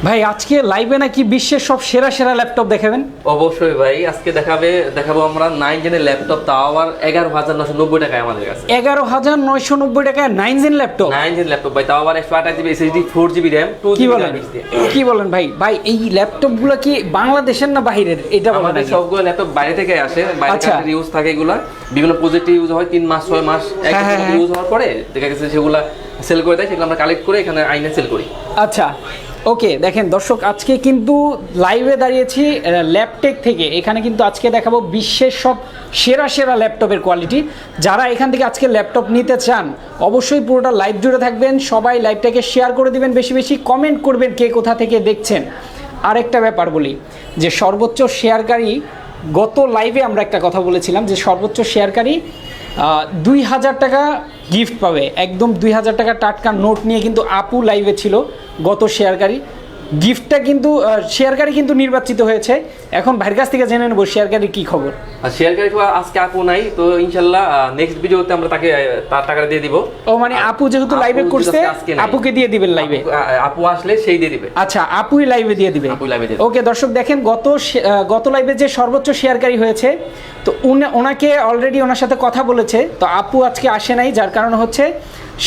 ভাই আজকে লাইভে নাকি বিশ্বের সব সেরা সেরা ল্যাপটপ দেখাবেন? অবশ্যই ভাই, আজকে দেখাবো আমরা 9 জেনের ল্যাপটপ, তাও আবার 11,990 টাকায় আমাদের কাছে। 11,990 টাকায় 9 জেন ল্যাপটপ? 9 জেন ল্যাপটপ ভাই, তাও আবার 128GB SSD 4GB RAM 2GB graphics দিয়ে। কি বলেন ভাই? ভাই এই ল্যাপটপগুলো কি বাংলাদেশের না বাইরের? এটা আমাদের সবগুলো ল্যাপটপ বাইরে থেকে আসে, বাইরে থেকে ইউজ থাকে, এগুলা বিভিন্ন প্রজেক্টে ইউজ হয় 3 মাস 6 মাস এক ইউজ হওয়ার পরে দেখা গেছে সেগুলা সেল করে দেয়, সেগুলো আমরা কালেক্ট করে এখানে আইনে সেল করি। আচ্ছা ওকে, দেখেন দর্শক, আজকে কিন্তু লাইভে দাঁড়িয়েছি ল্যাপটেক থেকে। এখানে কিন্তু আজকে দেখাবো বিশ্বের সব সেরা সেরা ল্যাপটপের কোয়ালিটি। যারা এখান থেকে আজকে ল্যাপটপ নিতে চান অবশ্যই পুরোটা লাইভ জুড়ে থাকবেন। সবাই লাইভটাকে শেয়ার করে দিবেন, বেশি বেশি কমেন্ট করবেন কে কোথা থেকে দেখছেন। আরেকটা ব্যাপার বলি যে সর্বোচ্চ শেয়ারকারী, গত লাইভে আমরা একটা কথা বলেছিলাম যে সর্বোচ্চ শেয়ারকারী 2,000 টাকা গিফট পাবে। একদম 2,000 টাকা টাটকা নোট নিয়ে কিন্তু আপু লাইভে ছিল গত শেয়ারকারী। গিফটটা কিন্তু শেয়ারকারী কিন্তু নির্বাচিত হয়েছে। এখন ভাইয়ের কাছ থেকে জেনে নেবো শেয়ারকারীর কী খবর। আর শেয়ারকারী তো আজকে আপু নাই, তো ইনশাল্লাহ নেক্সট ভিডিওতে আমরা তাকে তার টাকা দিয়ে দিব। ও মানে আপু যেহেতু লাইভে করছে আপুকে দিয়ে দিবেন লাইভে? আপু আসলে সেই দিয়ে দিবে। আচ্ছা, আপুই লাইভে দিয়ে দিবে। ওকে দর্শক, দেখেন গত লাইভে যে সর্বোচ্চ শেয়ারকারী হয়েছে, তো ওনাকে অলরেডি ওনার সাথে কথা বলেছে। তো আপু আজকে আসে নাই, যার কারণ হচ্ছে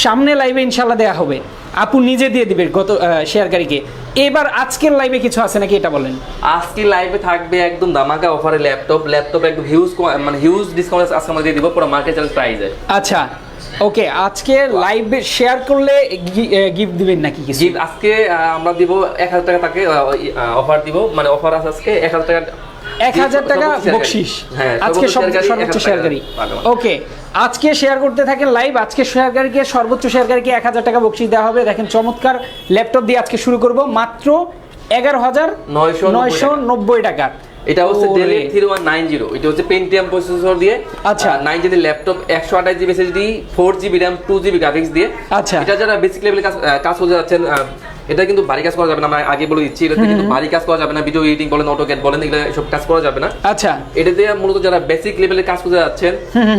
সামনে লাইভে ইনশাল্লাহ দেওয়া হবে। আপু নিজে দিয়ে দিবে গত শেয়ারকারীকে। এবার আজকের লাইভে কিছু আছে নাকি এটা বলেন? আজকে লাইভে থাকবে একদম ধামাকা অফারে ল্যাপটপ একদম হিউজ ডিসকাউন্ট আজকে আমরা দিয়ে দিব পুরো মার্কেট চ্যালেঞ্জ প্রাইসে। আচ্ছা ওকে, আজকে লাইভে শেয়ার করলে গিফট দিবেন নাকি কিছু? গিফট আজকে আমরা দিব 1,000 টাকা তাকে অফার দিব, মানে অফার আছে আজকে 1,000 টাকা, 1,000 টাকা বকশিশ আজকে সর্বোচ্চ শেয়ারকারী। ওকে, আজকে শেয়ার করতে থাকেন লাইভ। আজকে শেয়ারকারীকে সর্বোচ্চ শেয়ারকারীকে 1,000 টাকা বকশিশ দেওয়া হবে। দেখেন চমৎকার ল্যাপটপ দিয়ে আজকে শুরু করব মাত্র 11,990 টাকা। এটা হচ্ছে Dell 3190, এটা হচ্ছে পেন্টিয়াম প্রসেসর দিয়ে। আচ্ছা, 9 GB laptop, 128GB SSD 4GB RAM 2GB graphics দিয়ে। আচ্ছা, এটা যারা বেসিক লেভেলে কাজ করতে যাচ্ছেন, এটা কিন্তু ভারী কাজ করা যাবে না, আমরা আগে বলে দিচ্ছি। এটাতে কিন্তু ভারী কাজ করা যাবে না, ভিডিও এডিটিং বলেন, অটোক্যাড বলেন, এগুলো সব কাজ করা যাবে না। আচ্ছা, এটাতে মূলত যারা বেসিক লেভেলে কাজ করতে যাচ্ছেন,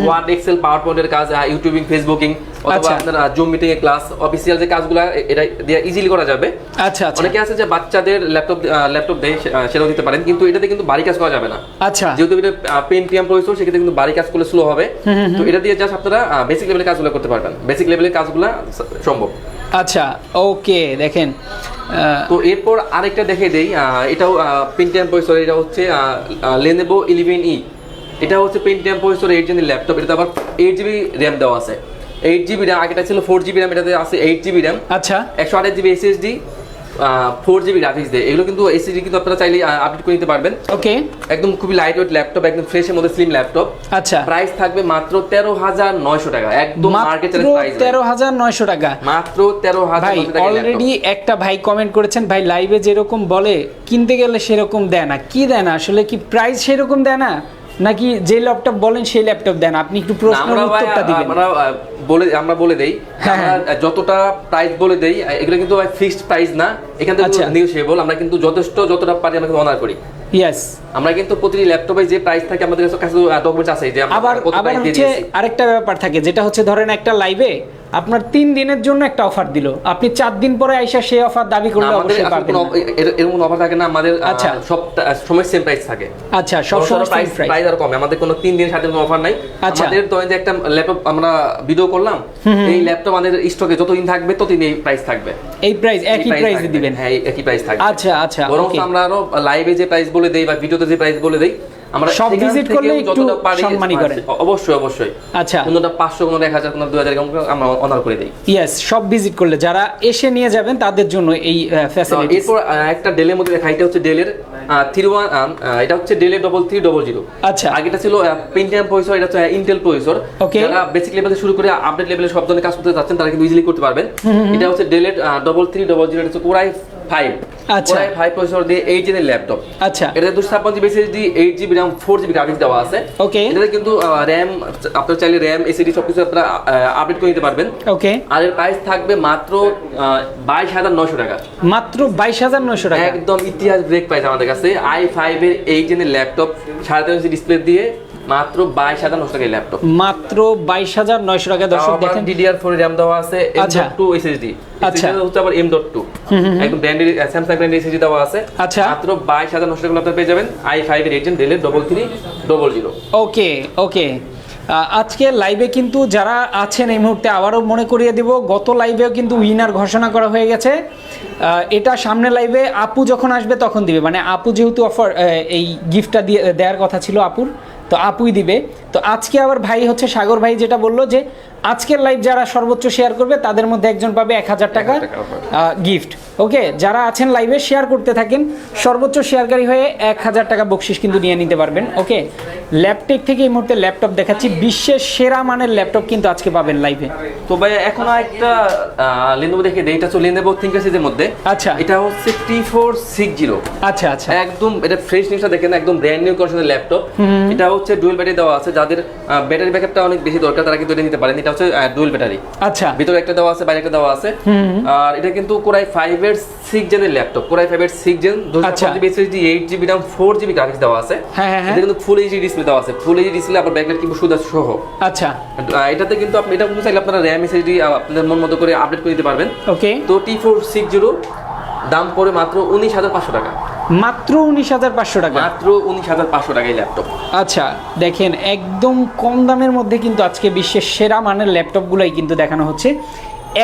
ওয়ার্ড, এক্সেল, পাওয়ার পয়েন্টের কাজ, ইউটিউবিং, ফেসবুকিং অথবা আপনার জুম মিটিং এর ক্লাস, অফিসিয়াল যে কাজগুলো এটা দিয়ে ইজিলি করা যাবে। আচ্ছা, অনেকে আছে যে বাচ্চাদের ল্যাপটপ দেয়, সেটাও দিতে পারেন, কিন্তু এটাতে কিন্তু ভারী কাজ করা যাবে না। আচ্ছা, যেহেতু এটা পেন্টিয়াম প্রসেসর, সেক্ষেত্রে কিন্তু ভারী কাজ করলে স্লো হবে। তো এটা দিয়ে জাস্ট আপনারা বেসিক লেভেলের কাজগুলো করতে পারবেন, বেসিক লেভেলের কাজগুলো সম্ভব। আচ্ছা ওকে, দেখেন তো এরপর আরেকটা দেখে দেই, এটাও পেন্টিয়াম প্রসেসর, এটা হচ্ছে Lenovo 11E। এটা হচ্ছে পেন্টিয়াম প্রসেসর 8 জেনের ল্যাপটপ। এটাতে আবার 8GB RAM দেওয়া আছে। 8GB RAM, আগেটা ছিল 4GB RAM, এটাতে আছে 8GB RAM। আচ্ছা, 128GB SSD 4GB গ্রাফিক্স দিয়ে। এগুলো কিন্তু SSD কিন্তু আপনারা চাইলে আপডেট করে নিতে পারবেন। ওকে, একদম খুবই লাইট ওয়েট ল্যাপটপ, একদম ফ্রেশের মধ্যে স্লিম ল্যাপটপ। আচ্ছা, প্রাইস থাকবে মাত্র 13,900 টাকা, একদম মার্কেট চ্যালেঞ্জ প্রাইস 13,900 টাকা, মাত্র 13,900 টাকা। অলরেডি একটা ভাই কমেন্ট করেছেন, ভাই লাইভে যেরকম বলে কিনতে গেলে সেরকম দেয় না। কি দেয় না আসলে? কি প্রাইস সেরকম দেয় না, নাকি যে ল্যাপটপ বলেন সেই ল্যাপটপ দেন? আপনি একটু প্রশ্নের উত্তরটা দিবেন। আমরা বলে দেই, আমরা যতটা প্রাইস বলে দেই, এগুলো কিন্তু ফিক্সড প্রাইস না, এখান থেকে নিউজেবল। আমরা কিন্তু যতটা পারি আমরা কিন্তু অনার করি। ইয়েস, আমরা কিন্তু প্রতিটি ল্যাপটপে যে প্রাইস থাকে আমাদের কাছে ডকুমেন্টস আছে যে আবার হচ্ছে আরেকটা ব্যাপার থাকে, যেটা হচ্ছে ধরেন একটা লাইভে আপনার 3 দিনের জন্য একটা অফার দিল, আপনি 4 দিন পরে আইসা সেই অফার দাবি করলে অবশ্যই পাবেন না। এরকম অফার থাকে না আমাদের। আচ্ছা, সব সময় সেম প্রাইস থাকে। আচ্ছা, সব সময় প্রাইস আর কমে, আমাদের কোনো 3 দিন 7 দিন অফার নাই। আমাদের ধরেন যে একটা ল্যাপটপ আমরা ভিডিও করলাম, এই ল্যাপটপ আমাদের স্টকে যতদিন থাকবে ততদিন এই প্রাইস থাকবে। এই প্রাইস একই প্রাইসে দিবেন? হ্যাঁ, একই প্রাইস থাকবে। আচ্ছা আচ্ছা, বরং আমরা আরো লাইভে যে প্রাইস বলে দেই বা ভিডিওতে যে প্রাইস বলে দেই, আমরা সব ভিজিট করলে একটু সম্মানই করেন। অবশ্যই। আচ্ছা, কোনটা 500, কোনটা 1000, কোনটা 2000 এরকম আমরা অনার করে দেই। ইয়েস, সব ভিজিট করলে যারা এসে নিয়ে যাবেন তাদের জন্য এই ফ্যাসিলিটি। এরপর একটা ডেলের মধ্যে দেখা, এটা হচ্ছে ডেলের 31, এটা হচ্ছে ডেলের 3300। আচ্ছা, আগেটা ছিল পেন্টিয়াম প্রসেসর, এটা হচ্ছে ইন্টেল প্রসেসর। যারা বেসিক লেভেল থেকে শুরু করে আপডেট লেভেলে সব ধরনের কাজ করতে যাচ্ছেন তারা কিন্তু ইজিলি করতে পারবেন। এটা হচ্ছে ডেলের 3300, এটা হচ্ছে Core i5। আচ্ছা, Core i5 প্রসেসর দিয়ে 8 জেনের ল্যাপটপ। আচ্ছা, এটা 256GB SSD 8GB RAM 4GB graphics দেওয়া আছে। ওকে, এটাতে কিন্তু RAM আপনারা চাইলে RAM SSD সবকিছু আপনারা আপডেট করে নিতে পারবেন। ওকে, আর এর প্রাইস থাকবে মাত্র 22,900 টাকা। মাত্র 22,900 টাকা, একদম ইতিহাস ব্রেক প্রাইস আমাদের কাছে। i5 এর 8 জেনের ল্যাপটপ 3.5 ইঞ্চি ডিসপ্লে দিয়ে মাত্র 22,900 টাকা ল্যাপটপ, মাত্র 22,900 টাকা। দর্শক দেখেন DDR4 RAM দেওয়া আছে, আচ্ছা। M.2 SSD, আচ্ছা। এটা হচ্ছে আবার M.2 একদম ব্র্যান্ডেড স্যামসাং ব্র্যান্ডের SSD দেওয়া আছে। আচ্ছা। মাত্র 22,900 টাকা আপনারা পেয়ে যাবেন i5 এর 8 Gen Dell এর 3300। ওকে ওকে, আজকে লাইভে কিন্তু যারা আছেন এই মুহূর্তে আবারও মনে করিয়ে দিব, গত লাইভেও কিন্তু উইনার ঘোষণা করা হয়ে গেছে। এটা সামনে লাইভে আপু যখন আসবে তখন দিবে, মানে আপু যেহেতু অফার এই গিফটটা দিয়ে দেওয়ার কথা ছিল আপুর, তো আপুই দিবে। তো আজকে আবার ভাই হচ্ছে সাগর ভাই যেটা বললো যে আজকের লাইভ যারা সর্বোচ্চ শেয়ার করবে তাদের মধ্যে একজন পাবে 1,000 টাকা গিফট। ওকে, যারা আছেন লাইভে শেয়ার করতে থাকেন, সর্বোচ্চ শেয়ারকারী হয়ে 1,000 টাকা বকশিস কিন্তু নিয়ে নিতে পারবেন। ওকে, ল্যাপটেক থেকে এই মুহূর্তে ল্যাপটপ দেখাচ্ছি, বিশ্বের সেরা মানের ল্যাপটপ কিন্তু আজকে পাবেন লাইভে। তো ভাই এখন একটা Lenovo দেখে দেই, এটা হচ্ছে Lenovo ThinkPad এর মধ্যে। আচ্ছা, এটা হচ্ছে T460। আচ্ছা আচ্ছা, একদম এটা ফ্রেশ নিউজটা দেখেন, একদম ব্র্যান্ড নিউ কন্ডিশনের ল্যাপটপ। এটা হচ্ছে ডুয়াল ব্যাটারি দেওয়া আছে, যাদের ব্যাটারি ব্যাকআপটা অনেক বেশি দরকার তারা কিন্তু এটা নিতে পারেন। এটা হচ্ছে ডুয়াল ব্যাটারি, আচ্ছা, ভিতরে একটা দেওয়া আছে, বাইরে একটা দেওয়া আছে। আর এটা কিন্তু Core i5 এর 6 জেনের ল্যাপটপ, Core i5 এর 6 gen, 256GB SSD, 8GB RAM, 4GB graphics দেওয়া আছে। হ্যাঁ হ্যাঁ, এটা কিন্তু ফুল এইচডি ডিসপ্লে দেওয়া আছে, ফুল এইচডি ডিসপ্লে, আবার ব্যাকলাইট কিবোর্ড সুদা সহ। আচ্ছা, এটাতে কিন্তু আপনি এটা কিন্তু চাইলে আপনারা RAM SSD আপনাদের মন মতো করে আপডেট করে দিতে পারবেন। ওকে, তো T460 দাম পড়ে মাত্র 19,500 টাকা, মাত্র 19,500 টাকা, মাত্র 19,500 টাকায় ল্যাপটপ। আচ্ছা দেখেন, একদম কম দামের মধ্যে কিন্তু আজকে বিশ্বের সেরা মানের ল্যাপটপগুলোই কিন্তু দেখানো হচ্ছে।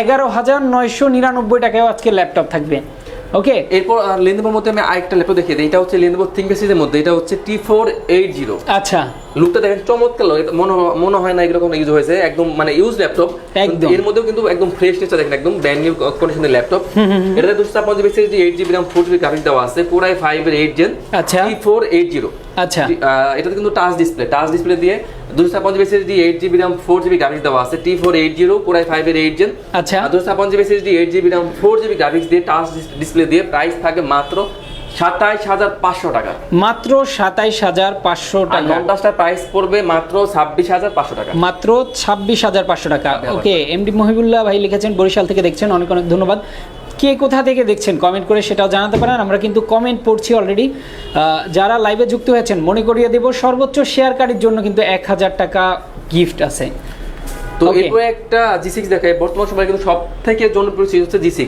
11,999 টাকায় আজকে ল্যাপটপ থাকবে। ওকে, এরপর Lenovoর মধ্যে আমি আরেকটা ল্যাপটপ দেখিয়ে দিই। এটা হচ্ছে Lenovo ThinkPad এর মধ্যে, এটা হচ্ছে T480। আচ্ছা, লুকটা দেখেন চমৎকার লাগে, মনে হয় না এরকম ইউজ হয়েছে, একদম মানে ইউজ ল্যাপটপ। একদম। এর মধ্যেও কিন্তু একদম ফ্রেশনেসটা দেখেন, একদম ব্র্যান্ড নিউ কন্ডিশনের ল্যাপটপ। এটাতে 256GB SSD, 8GB RAM, 4GB graphics দেওয়া আছে, Core i5 এর 8 Gen, আচ্ছা, T480। আচ্ছা, এটাতে কিন্তু টাচ ডিসপ্লে দিয়ে 256GB SSD, 8GB RAM, 4GB graphics দেওয়া আছে, T480, Core i5 এর 8 Gen, আচ্ছা, 256GB SSD, 8GB RAM, 4GB graphics দিয়ে টাচ ডিসপ্লে দিয়ে প্রাইস থাকে মাত্র 27,500 টাকা, মাত্র 27,500 আর টাকা। নন টাচটার প্রাইস পড়বে মাত্র 26,500 টাকা, মাত্র 26,500 টাকা। ওকে, এমডি মহিবুল্লাহ ভাই লিখেছেন বরিশাল থেকে দেখছেন, অনেক অনেক ধন্যবাদ। কে কোথা থেকে দেখছেন কমেন্ট করে সেটাও জানাতে পারেন, আমরা কিন্তু কমেন্ট পড়ছি অলরেডি। যারা লাইভে যুক্ত হয়েছেন মনে করিয়ে দেব, সর্বোচ্চ শেয়ারকারীর জন্য কিন্তু 1,000 টাকা গিফট আছে। তো এরপরে একটা G6 দেখায়, বর্তমান সময়ে কিন্তু সব থেকে জনপ্রিয় সিরিজ হচ্ছে G6।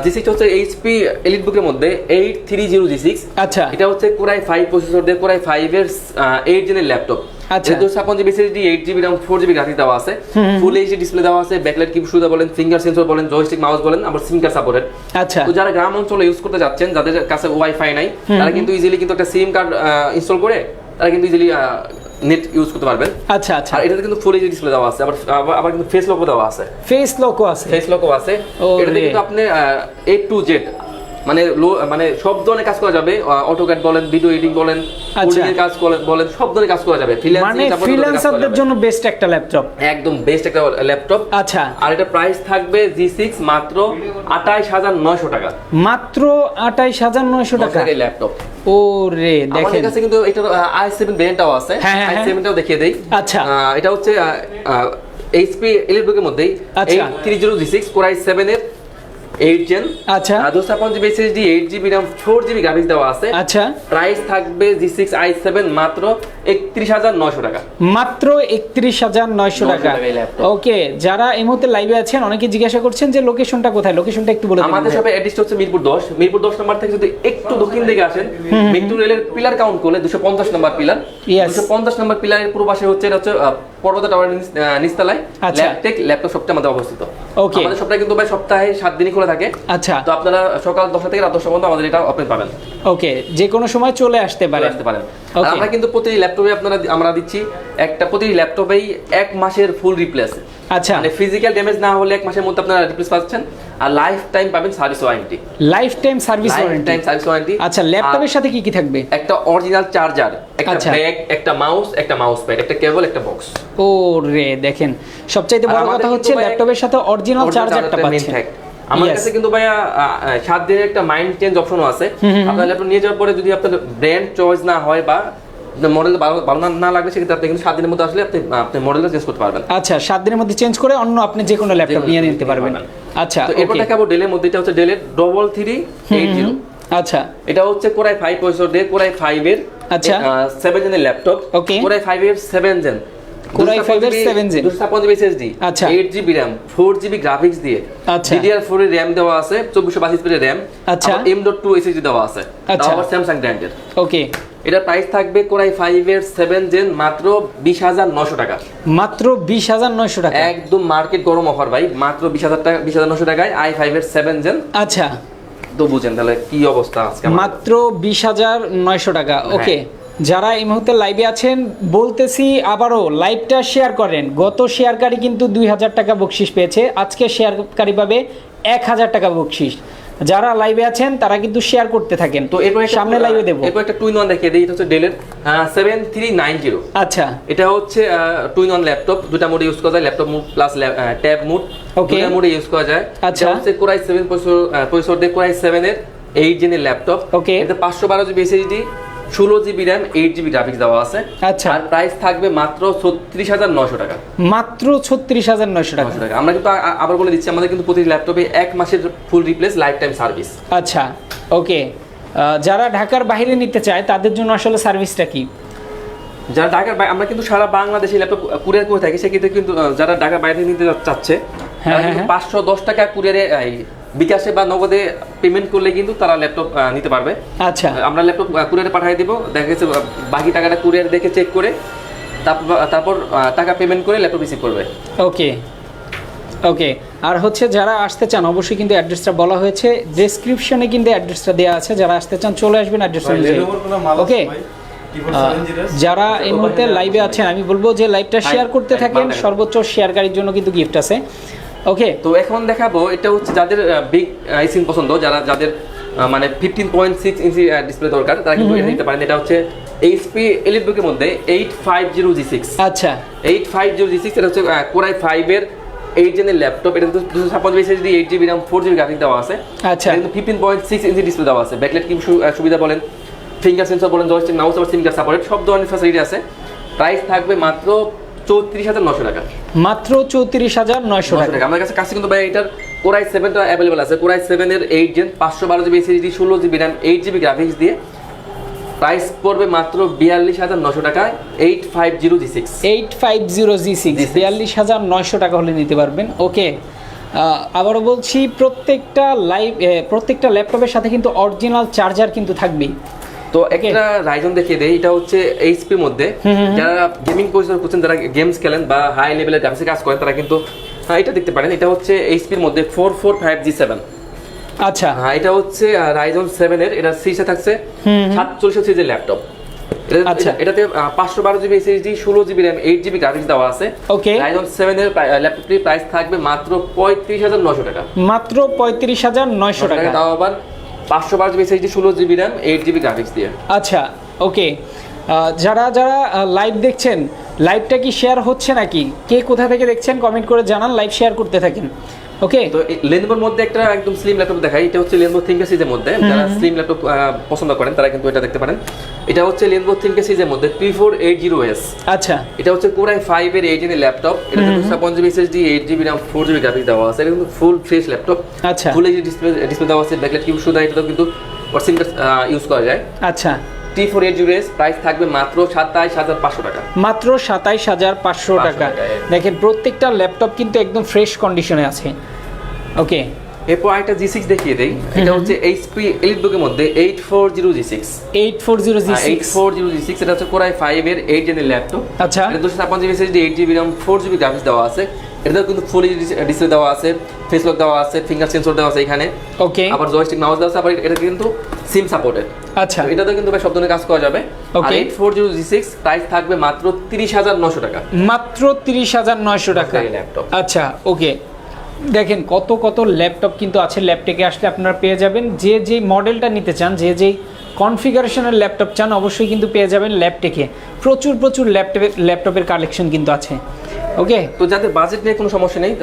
G6 হচ্ছে HP EliteBook এর মধ্যে 830 G6। আচ্ছা, এটা হচ্ছে Core i5 প্রসেসর দিয়ে Core i5 এর 8 জেনের ল্যাপটপ। আচ্ছা, 256GB SSD, 8GB RAM, 4GB graphics দেওয়া আছে, ফুল এইচডি ডিসপ্লে দেওয়া আছে, ব্যাকলাইট কিবোর্ড সুবিধা বলেন, ফিঙ্গার সেন্সর বলেন, জয়স্টিক মাউস বলেন, আবার সিম কার্ড সাপোর্টেড। আচ্ছা, তো যারা গ্রাম অঞ্চলে ইউজ করতে যাচ্ছেন, যাদের কাছে ওয়াইফাই নাই, তারা কিন্তু ইজিলি কিন্তু একটা সিম কার্ড ইনস্টল করে তারা কিন্তু ইজিলি নেট ইউজ করতে পারবেন। আচ্ছা, আচ্ছা, আর এটাতে কিন্তু ফুল এইচডি ডিসপ্লে দেওয়া আছে, আবার কিন্তু ফেস লকও দেওয়া আছে, ফেস লকও আছে, এটাতে কিন্তু আপনি A to Z মানে সব ধরনের কাজ করা যাবে, অটোক্যাড বলেন, ভিডিও এডিটিং বলেন, কোডিং এর কাজ বলেন, সব ধরনের কাজ করা যাবে। মানে ফ্রিল্যান্সারদের জন্য বেস্ট একটা ল্যাপটপ, একদম বেস্ট একটা ল্যাপটপ। আচ্ছা, আর এটা প্রাইস থাকবে G6 মাত্র 28,900 টাকা, মাত্র 28,900 টাকা ল্যাপটপ। ওরে দেখেন, আমাদের কাছে কিন্তু এটা i7 ভেরিয়েন্টটাও আছে, i7 টাও দেখিয়ে দেই। আচ্ছা, এটা হচ্ছে HP EliteBook এর মধ্যেই 830 G6, Core i7 এর 8 Gen, আচ্ছা, 256GB SSD, 8GB RAM, 4GB graphics দেওয়া আছে। আচ্ছা, প্রাইস থাকবে G6 i7 মাত্র 31,900 টাকা, মাত্র 31,900 টাকা। ওকে, যারা এই মুহূর্তে লাইভে আছেন অনেকে জিজ্ঞাসা করছেন যে লোকেশনটা কোথায়, লোকেশনটা একটু বলে দিন। আমাদের শপে অ্যাড্রেস হচ্ছে মিরপুর 10 নম্বর থেকে যদি একটু দক্ষিণ দিকে আসেন, মেট্রো রেলের পিলার কাউন্ট করলে 250 নম্বর পিলার, 250 নম্বর পিলারের পূর্ব পাশে হচ্ছে এটা হচ্ছে পর্বতা টাওয়ারের নিচতলায় ল্যাপটেক ল্যাপটপ শপটা আমাদের অবস্থিত। ওকে, আমাদের শপটা কিন্তু ভাই সপ্তাহে 7 দিনই খোলা থাকে। আচ্ছা, তো আপনারা সকাল 10টা থেকে রাত 10টা পর্যন্ত আমাদের এটা ওপেন পাবেন। ওকে, যে কোনো সময় চলে আসতে পারেন। আর আমরা কিন্তু প্রতিটি ল্যাপটপে আমরা দিচ্ছি প্রতিটি ল্যাপটপেই 1 মাসের ফুল রিপ্লেস। আচ্ছা, মানে ফিজিক্যাল ড্যামেজ না হলে 1 মাসের মধ্যে আপনারা রিপ্লেস পাচ্ছেন, আর লাইফ টাইম পাবেন service warranty, life time service warranty. আচ্ছা, ল্যাপটপের সাথে কি কি থাকবে? একটা অরিজিনাল চার্জার, একটা ব্যাগ, একটা মাউস প্যাড, একটা কেবল, একটা বক্স। ওরে দেখেন, সবচাইতে বড় কথা হচ্ছে ল্যাপটপের সাথে অরিজিনাল চার্জারটা পাচ্ছেন। আমার কাছে কিন্তু ভাইয়া 7 দিনের একটা মাইন্ড চেঞ্জ অপশনও আছে। আপনার ল্যাপটপ নিয়ে যাওয়ার পরে যদি আপনার ব্র্যান্ড চয়েস না হয় বা মডেল ভালো না লাগলে সেক্ষেত্রে আপনি কিন্তু 7 দিনের মধ্যে আসলে আপনি মডেলটা চেঞ্জ করতে পারবেন। আচ্ছা, 7 দিনের মধ্যে চেঞ্জ করে অন্য আপনি যে কোনো ল্যাপটপ নিয়ে নিতে পারবেন। আচ্ছা, তো এরপর দেখাবো ডেলের মধ্যে, এটা হচ্ছে ডেলের 3380। আচ্ছা, এটা হচ্ছে Core i5 প্রসেসর দিয়ে Core i5 এর আচ্ছা 7 জেনের ল্যাপটপ Okay. Core i5 এর 7 জেন Core i5 এর 7 জেন 256 SSD আচ্ছা 8GB RAM 4GB গ্রাফিক্স দিয়ে আচ্ছা DDR4 এর RAM দেওয়া আছে 2422 জিবি RAM আচ্ছা। M.2 SSD দেওয়া আছে আচ্ছা। তাও আবার স্যামসাং ব্র্যান্ডের ওকে এটার প্রাইস থাকবে Core i5 এর 7 জেন মাত্র 20900 টাকা মাত্র 20900 টাকা একদম মার্কেট গরম অফার ভাই মাত্র 20000 টাকা 20900 টাকায় i5 এর 7 জেন আচ্ছা তো বুঝেন তাহলে কি অবস্থা আজকে মাত্র 20900 টাকা ওকে যারা এই মুহূর্তে লাইভে আছেন বলতেছি আবারও লাইভটা শেয়ার করেন গত শেয়ারকারী কিন্তু 2000 টাকা বকশিশ পেয়েছে আজকে শেয়ারকারী পাবে 1000 টাকা বকশিশ যারা লাইভে আছেন তারা কিন্তু শেয়ার করতে থাকেন তো এরপর সামনে লাইভে দেব এরপর একটা টুইন ওয়ান দেখিয়ে দিই এটা হচ্ছে ডেলের 7390 আচ্ছা এটা হচ্ছে টুইন ওয়ান ল্যাপটপ দুটা মোডে ইউজ করা যায় laptop mode plus tab mode Okay. দুটা মোডে ইউজ করা যায় আচ্ছা। এটা হচ্ছে Core i7 প্রসেসর দিয়ে Core i7 এর 8 জেনের ল্যাপটপ Okay. এতে 512GB SSD 16GB RAM 8GB graphics দেওয়া আছে আচ্ছা আর প্রাইস থাকবে মাত্র 36900 টাকা মাত্র 36900 টাকা 900 টাকা আমরা কিন্তু আবার বলে দিচ্ছি আমাদের কিন্তু প্রতি ল্যাপটপে 1 মাসের ফুল রিপ্লেস লাইফ টাইম সার্ভিস আচ্ছা ওকে যারা ঢাকার বাইরে নিতে চায় তাদের জন্য আসলে সার্ভিসটা কি যারা ঢাকার আমরা কিন্তু সারা বাংলাদেশে ল্যাপটপ কুরিয়ার করে থাকি সেক্ষেত্রে কিন্তু যারা ঢাকার বাইরে নিতে চাচ্ছে তারা কিন্তু 510 টাকা কুরিয়ারে বিকাশে বা নগদে পেমেন্ট করলে কিন্তু তারা ল্যাপটপ নিতে পারবে আচ্ছা আমরা ল্যাপটপ কুরিয়ারে পাঠিয়ে দিব দেখা গেছে বাকি টাকাটা কুরিয়ার দেখে চেক করে তারপর টাকা পেমেন্ট করে ল্যাপটপ রিসিভ করবে ওকে ওকে আর হচ্ছে যারা আসতে চান অবশ্যই কিন্তু অ্যাড্রেসটা বলা হয়েছে ডেসক্রিপশনে কিন্তু অ্যাড্রেসটা দেওয়া আছে যারা আসতে চান চলে আসবেন অ্যাড্রেস অনুযায়ী ওকে যারা এই মুহূর্তে লাইভে আছেন আমি বলবো যে লাইভটা শেয়ার করতে থাকেন সর্বোচ্চ শেয়ারকারীর জন্য কিন্তু গিফট আছে ওকে তো এখন দেখাবো এটা হচ্ছে যাদের বিগ স্ক্রিন পছন্দ যাদের মানে 15.6 ইঞ্চি ডিসপ্লে দরকার তারা কিন্তু এটা নিতে পারেন এটা হচ্ছে HP EliteBook এর মধ্যে 850G6 আচ্ছা 850G6 এটা হচ্ছে Core i5 এর 8 জেনের ল্যাপটপ এটা কিন্তু 256 SSD 8GB RAM 4GB graphics দেওয়া আছে আচ্ছা কিন্তু 15.6 ইঞ্চি ডিসপ্লে দেওয়া আছে ব্যাকলাইট কি সুবিধা বলেন ফিঙ্গার সেন্সর বলেন জয়স্টিক মাউস আর সিম কার্ড সাপোর্ট সব ধরনের ফ্যাসিলিটি আছে প্রাইস থাকবে মাত্র 34900 টাকা মাত্র 34900 টাকা আমার কাছে কিন্তু ভাই এটার Core i7 টা अवेलेबल আছে Core i7 এর 8 gen 512GB SSD 16GB RAM 8GB graphics দিয়ে প্রাইস পড়বে মাত্র 42900 টাকায় 850G6 850G6 42900 টাকা হলে নিতে পারবেন ওকে আবারও বলছি প্রত্যেকটা ল্যাপটপের সাথে কিন্তু অরিজিনাল চার্জার কিন্তু থাকবেই তো একটা রাইজন দেখিয়ে দেই এটা হচ্ছে HP এর মধ্যে যারা গেমিং প্রসেসর করছেন যারা গেমস খেলেন বা হাই লেভেলের গ্রাফিক্সে কাজ করেন তারা কিন্তু এটা দেখতে পারেন এটা হচ্ছে HP এর মধ্যে 445G7 আচ্ছা হ্যাঁ এটা হচ্ছে Ryzen 7 এর এটা সিরিজে থাকছে 47 সিরিজের ল্যাপটপ এটাতে 512GB SSD 16GB RAM 8GB graphics দেওয়া আছে ওকে Ryzen 7 এর ল্যাপটপটির প্রাইস থাকবে মাত্র 35900 টাকা মাত্র 35900 টাকা তাও আবার 512GB SSD 16GB RAM 8GB graphics দিয়ে আচ্ছা ওকে যারা লাইভ দেখছেন লাইভটা কি শেয়ার হচ্ছে নাকি কে কোথা থেকে দেখছেন কমেন্ট করে জানান লাইভ শেয়ার করতে থাকেন ওকে তো Lenovoর মধ্যে একটা একদম স্লিম ল্যাপটপ দেখাই এটা হচ্ছে Lenovo ThinkPad সিরিজের মধ্যে যারা স্লিম ল্যাপটপ পছন্দ করেন তারা কিন্তু এটা দেখতে পারেন এটা হচ্ছে Lenovo ThinkPad সিরিজের মধ্যে P480S আচ্ছা এটা হচ্ছে Core i5 এর 8 জেনের ল্যাপটপ এটা 256GB SSD 8GB RAM 4GB graphics দেওয়া আছে এটা কিন্তু ফুল ফ্রেশ ল্যাপটপ আচ্ছা ফুল এইচডি ডিসপ্লে দেওয়া আছে ব্যাকলাইট কিউ সুদা এটা কিন্তু সিম কার্ড ইউজ করা যায় আচ্ছা T480S প্রাইস থাকবে মাত্র 27500 টাকা মাত্র 27500 টাকা দেখেন প্রত্যেকটা ল্যাপটপ কিন্তু একদম ফ্রেশ কন্ডিশনে আছে ওকে এরপর একটা G6 দেখিয়ে দেই এটা হচ্ছে HP EliteBook এর মধ্যে 840G6 840G6 এটা হচ্ছে Core i5 এর 8 জেনের ল্যাপটপ আচ্ছা এটা 256GB SSD 8GB RAM 4GB graphics দেওয়া আছে এটা কিন্তু ফুল ডিসপ্লে দেওয়া আছে ফেস লক দেওয়া আছে ফিঙ্গার সেন্সর দেওয়া আছে এখানে ওকে আবার জয়স্টিক মাউস দেওয়া আছে আবার এটা কিন্তু সিম সাপোর্টেড আচ্ছা এটাতে কিন্তু সব ধরনের কাজ করা যাবে আর 840G6 প্রাইস থাকবে মাত্র 30900 টাকা মাত্র 30900 টাকা ল্যাপটপ আচ্ছা ওকে দেখেন কত ল্যাপটপ কিন্তু আছে ল্যাপটপে আসলে আপনারা পেয়ে যাবেন যে মডেলটা নিতে চান যে কনফিগারেশনের ল্যাপটপ চান অবশ্যই কিন্তু পেয়ে যাবেন ল্যাপটপে প্রচুর ল্যাপটপের কালেকশন কিন্তু আছে ওকে, তো যাদের বাজেট নিয়ে কোনো সমস্যা নেই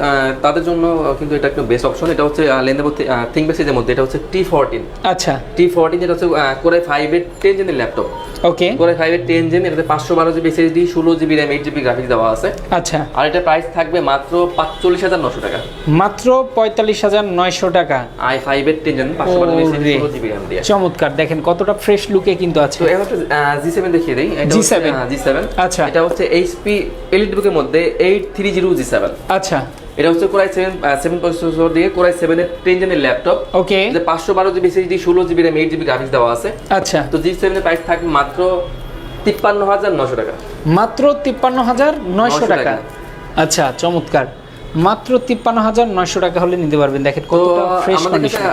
তাদের জন্য কিন্তু এটা একটা বেস্ট অপশন। এটা হচ্ছে Lenovo ThinkPad সিরিজের মধ্যে এটা হচ্ছে T14। আচ্ছা T14 যেটা হচ্ছে Core i5 এর 10 জেনের ল্যাপটপ। ওকে, Core i5 এর 10 জেন, এটাতে 512 GB SSD, 16 GB RAM, 8 GB graphics দেওয়া আছে। আচ্ছা, আর এটা প্রাইস থাকবে মাত্র 45,900 টাকা। মাত্র 45,900 টাকা। i5 এর 10 gen 512 GB SSD, 16 GB RAM দিয়ে। চমৎকার, দেখেন কতটা ফ্রেশ লুকে কিন্তু আছে। তো এখন G7 দেখিয়ে দেই। এটা G7 G7। আচ্ছা, এটা হচ্ছে HP EliteBook এর মধ্যে 830 G7। আচ্ছা এটা হচ্ছে Core i7 প্রসেসর দিয়ে Core i7 এর 10 জেনের ল্যাপটপ। ওকে, যে 512 GB SSD, 16 GB RAM, 8 GB graphics দেওয়া আছে। আচ্ছা, তো G7 এর প্রাইস থাকবে মাত্র 53,900 টাকা। মাত্র 53,900 টাকা। আচ্ছা চমৎকার, মাত্র 53,900 টাকা হলে নিতে পারবেন। দেখেন কতটা ফ্রেশ আমাদের কাছে কন্ডিশন।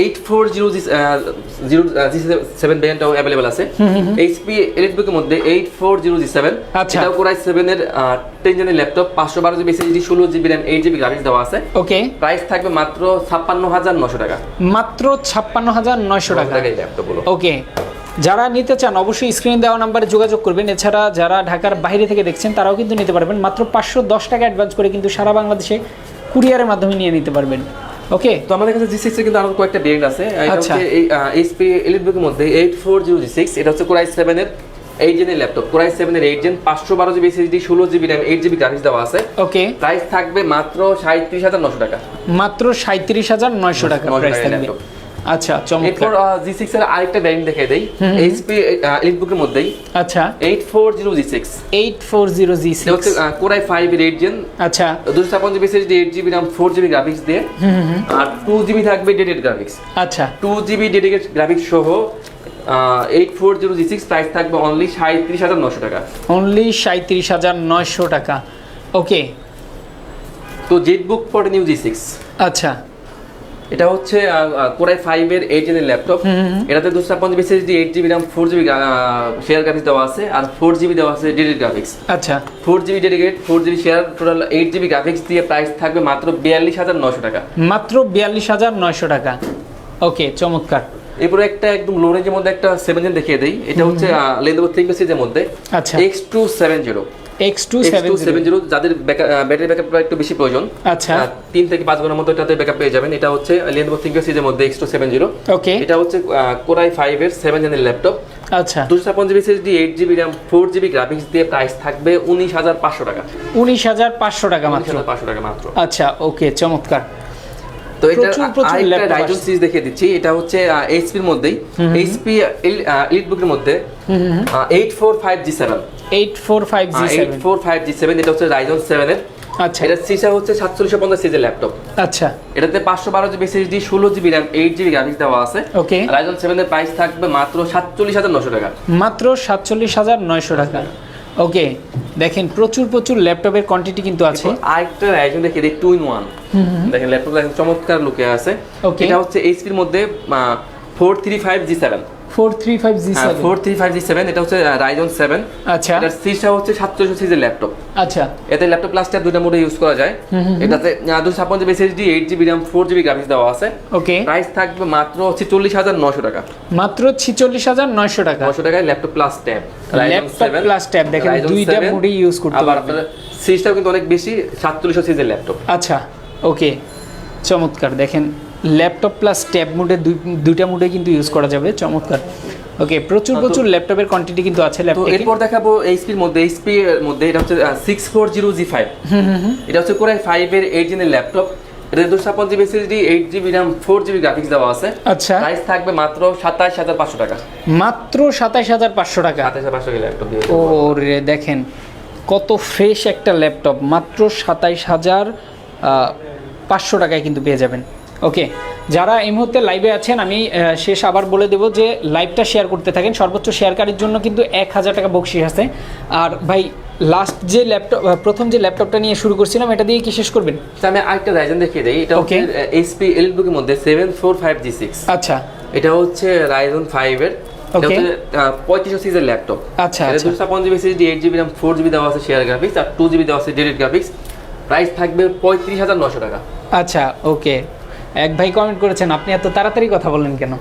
840G7 ভ্যারিয়েন্টও अवेलेबल আছে। HP EliteBook এর মধ্যে 840G7। আচ্ছা। এটাও Core i7 এর 10 জেনের laptop, 512 GB SSD, 16 GB RAM, 8 GB graphics দেওয়া আছে। ওকে, প্রাইস থাকবে মাত্র 56,900 টাকা। মাত্র 56,900 টাকা। এই ল্যাপটপগুলো ওকে, যারা নিতে চান অবশ্যই স্ক্রিনে দেওয়া নাম্বারে যোগাযোগ করবেন। এছাড়া যারা ঢাকার বাইরে থেকে দেখছেন তারাও কিন্তু নিতে পারবেন। মাত্র 510 টাকা অ্যাডভান্স করে কিন্তু সারা বাংলাদেশে কুরিয়ারের মাধ্যমে নিয়ে নিতে পারবেন। ওকে, তো আমাদের কাছে G6 এর কিন্তু আরো কয়েকটা ভেরিয়েন্ট আছে। এটা আচ্ছা। হচ্ছে এই HP EliteBook এর মধ্যে 840G6। এটা হচ্ছে Core i7 এর 8 জেনের ল্যাপটপ, Core i7 এর 8 gen, 512 GB SSD, 16 GB RAM, 8 GB graphics দেওয়া আছে। ওকে, প্রাইস থাকবে মাত্র 37,900 টাকা। মাত্র 37,900 টাকা প্রাইস থাকবে। আচ্ছা চমৎকার। এরপর G6 এর আরেকটা ভ্যারিয়েন্ট দেখিয়ে দেই। HP EliteBook এর মধ্যেই আচ্ছা 840G6। 840G6 এটা হচ্ছে Core i5 এর 8 জেন, আচ্ছা 256 GB SSD, 8 GB RAM, 4 GB graphics দিয়ে। আর 2 জিবি থাকবে ডেডিকেটেড গ্রাফিক্স। আচ্ছা 2 জিবি ডেডিকেটেড গ্রাফিক্স সহ 840G6 প্রাইস থাকবে অনলি 37,900 টাকা। অনলি 37,900 টাকা। ওকে, তো ZBook for the new G6। আচ্ছা এটা হচ্ছে Core i5 এর 8 জেনের ল্যাপটপ। এটাতে 256 GB SSD, 8 GB RAM, 4 GB share graphics দেওয়া আছে। আর 4 জিবি দেওয়া আছে ডেডিকেটেড গ্রাফিক্স। আচ্ছা 4 GB dedicate, 4 GB share, total 8 GB graphics দিয়ে প্রাইস থাকবে মাত্র 42,900 টাকা। মাত্র 42,900 টাকা। ওকে চমৎকার। এরপরে একটা একদম লো রেঞ্জের মধ্যে একটা 7 জেন দেখিয়ে দেই। এটা হচ্ছে Lenovo ThinkPad সিরিজের মধ্যে আচ্ছা X270। X270 যাদের ব্যাটারি ব্যাকআপটা একটু বেশি প্রয়োজন, আচ্ছা 3 থেকে 5 ঘন্টার মতো এটাতে ব্যাকআপ পেয়ে যাবেন। এটা হচ্ছে Lenovo ThinkPad সিরিজের মধ্যে X270। ওকে, এটা হচ্ছে Core i5 এর 7 জেনের ল্যাপটপ, আচ্ছা 256 GB SSD, 8 GB RAM, 4 GB graphics দিয়ে প্রাইস থাকবে 19,500 টাকা। 19,500 টাকা মাত্র। 19,500 টাকা মাত্র। আচ্ছা ওকে চমৎকার। তো এটা প্রচুর আরেকটা laptop Ryzen সিরিজ দেখিয়ে দিচ্ছি। এটা হচ্ছে HP এর মধ্যেই, HP EliteBook এর মধ্যে 845G7। 845G7 845G7 এটা হচ্ছে Ryzen 7 এর। আচ্ছা এটা সিসা হচ্ছে 4750 সিরিজের ল্যাপটপ। আচ্ছা এটাতে 512 GB SSD, 16 GB RAM, 8 GB graphics দেওয়া আছে। ওকে, Ryzen 7 এর প্রাইস থাকবে মাত্র 47,900 টাকা। মাত্র 47,900 টাকা। ওকে, দেখেন প্রচুর ল্যাপটপের কোয়ান্টিটি কিন্তু আছে। আরেকটা Ryzen দেখে দিই 2-in-1। দেখেন ল্যাপটপটা চমৎকার লুকে আছে। Okay. এটা হচ্ছে HP এর মধ্যে 435G7। 435G7 435G7 এটা হচ্ছে Ryzen 7। আচ্ছা এটার সিরিজটা হচ্ছে 4700 সিরিজের ল্যাপটপ। আচ্ছা এতে ল্যাপটপ প্লাস ট্যাব দুইটা মোডে ইউজ করা যায়। এটাতে 256 GB SSD, 8 GB RAM, 4 GB graphics দেওয়া আছে। ওকে, প্রাইস থাকবে মাত্র 46,900 টাকা। মাত্র 46,900 টাকা। 900 টাকায় laptop plus tab, laptop plus tab দেখেন দুইটা মোডে ইউজ করতে আবার পারবেন। আপনার সিরিজটাও কিন্তু অনেক বেশি, 4700 সিরিজের ল্যাপটপ। আচ্ছা ওকে চমৎকার। দেখেন ল্যাপটপ প্লাস ট্যাব মোডে দুইটা মোডে কিন্তু ইউজ করা যাবে। চমৎকার। ওকে, প্রচুর ল্যাপটপের কোয়ান্টিটি কিন্তু আছে তো ল্যাপটপে। এরপর দেখাবো HP এর মধ্যে এটা হচ্ছে 640G5। এটা হচ্ছে Core i5 এর 8 জেনের ল্যাপটপ। এটা 256 GB SSD, 8 GB RAM, 4 GB graphics দেওয়া আছে। আচ্ছা প্রাইস থাকবে মাত্র 27,500 টাকা। মাত্র 27,500 টাকা। 27,500 টাকা ল্যাপটপ দিয়ে। ও রে দেখেন কত ফ্রেশ একটা ল্যাপটপ, মাত্র 27,500 টাকায় কিন্তু পেয়ে যাবেন। ওকে, যারা এই মুহূর্তে লাইভে আছেন আমি শেষ আবার বলে দেবো যে লাইভটা শেয়ার করতে থাকেন। সর্বোচ্চ শেয়ারকারীর জন্য কিন্তু 1000 টাকা বকশিস আছে। আর ভাই লাস্ট যে প্রথম যে ল্যাপটপটা নিয়ে শুরু করছিলাম এটা দিয়ে কি শেষ করবেন? আমি আরেকটা Ryzen দেখিয়ে দেই। এটা হচ্ছে HP EliteBook এর মধ্যে 745G6। আচ্ছা এটা হচ্ছে Ryzen 5 এর। এটা হচ্ছে 3500 সিরিজের ল্যাপটপ। আচ্ছা 256 GB SSD, 8 GB RAM, 4 GB দেওয়া আছে শেয়ার গ্রাফিক্স, আর 2 জিবি দেওয়া আছে ডেডিকেটেড গ্রাফিক্স। প্রাইস থাকবে 35,900 টাকা। আচ্ছা ওকে, এক ভাই কমেন্ট করেছেন আপনি এত তাড়াতাড়ি কথা বলেন কেন?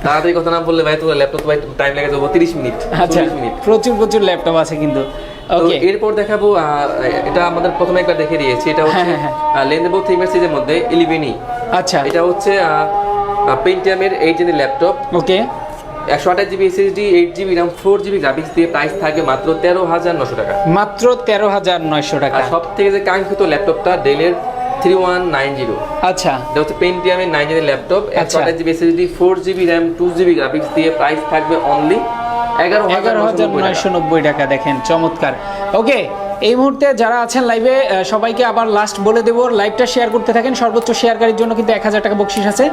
তাড়াতাড়ি কথা না বললে ভাই তোমার ল্যাপটপ ভাই টাইম লেগে যাবো 30 মিনিট আচ্ছা 40 মিনিট। প্রচুর ল্যাপটপ আছে কিন্তু। তো ওকে, এরপর দেখাবো এটা আমাদের প্রথমে একবার দেখে দিয়েছি, এটা হচ্ছে Lenovo ThinkPad এর মধ্যে 11E। আচ্ছা এটা হচ্ছে পেন্টিয়ামের 8 জেনের ল্যাপটপ, ওকে 128GB SSD, 8GB RAM, 4GB graphics দিয়ে প্রাইস থাকে মাত্র 13,900 টাকা। মাত্র 13,900 টাকা। আর সব থেকে যে কাঙ্ক্ষিত ল্যাপটপটা ডেলের 3190, আচ্ছা এটা হচ্ছে পেন্টিয়ামের 9 জেনের ল্যাপটপ, আচ্ছা। 128GB SSD, 4GB RAM, 2GB graphics দিয়ে প্রাইস থাকবে অনলি 11,990 টাকা। দেখেন চমৎকার। ওকে, এই মুহূর্তে যারা আছেন লাইভে সবাইকে আবার লাস্ট বলে দেবো, লাইভটা শেয়ার করতে থাকেন। সর্বোচ্চ শেয়ারকারীর জন্য কিন্তু 1000 টাকা বকশিস আছে।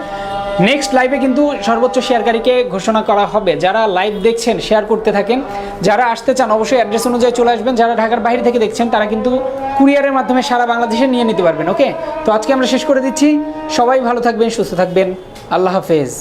নেক্সট লাইভে কিন্তু সর্বোচ্চ শেয়ারকারীকে ঘোষণা করা হবে। যারা লাইভ দেখছেন শেয়ার করতে থাকেন, যারা আসতে চান অবশ্যই অ্যাড্রেস অনুযায়ী চলে আসবেন। যারা ঢাকার বাইরে থেকে দেখছেন তারা কিন্তু কুরিয়ারের মাধ্যমে সারা বাংলাদেশে নিয়ে নিতে পারবেন। ওকে, তো আজকে আমরা শেষ করে দিচ্ছি। সবাই ভালো থাকবেন, সুস্থ থাকবেন, আল্লাহ হাফেজ।